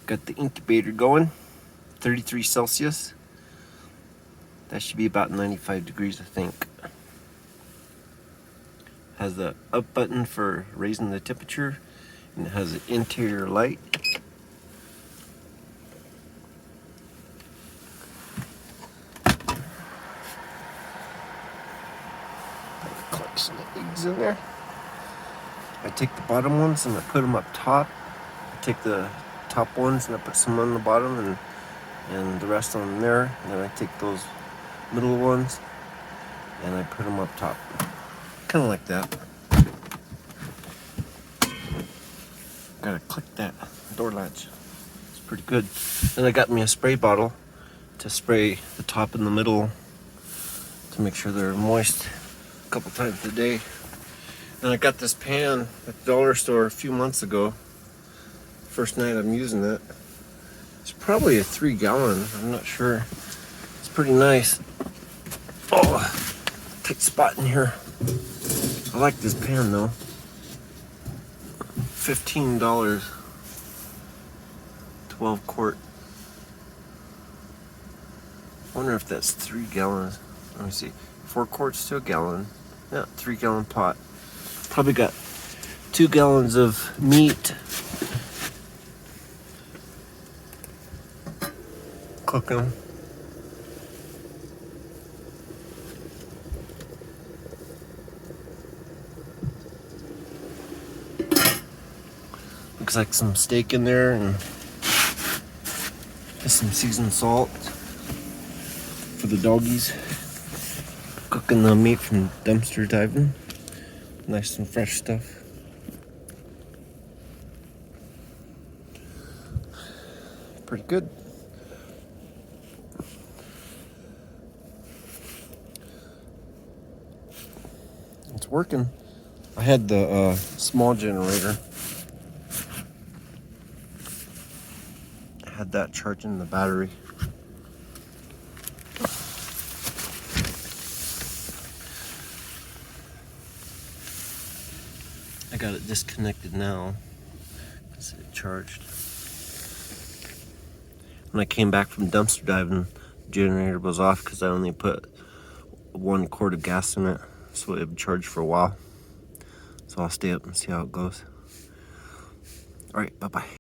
Got the incubator going, 33 Celsius. That should be about 95 degrees, I think. Has the up button for raising the temperature, and it has an interior light. Collection of eggs in there. I take the bottom ones and I put them up top. I take the top ones and I put some on the bottom and the rest on there. And then I take those middle ones and I put them up top. Kind of like that. Gotta click that door latch. It's pretty good. Then I got me a spray bottle to spray the top and the middle to make sure they're moist a couple times a day. And I got this pan at the dollar store a few months ago. First night I'm using it. It's probably a 3-gallon, I'm not sure. It's pretty nice. Oh, tight spot in here. I like this pan though. $15, 12 quart. Wonder if that's 3 gallons. Let me see, 4 quarts to a gallon. Yeah, 3-gallon pot. Probably got 2 gallons of meat cooking. Looks like some steak in there and just some seasoned salt for the doggies. Cooking the meat from dumpster diving. Nice and fresh stuff. Pretty good. It's working. I had the small generator. I had that charging the battery. I got it disconnected now because it charged. When I came back from dumpster diving, the generator was off because I only put 1 quart of gas in it, so it would charge for a while. So I'll stay up and see how it goes. All right, bye-bye.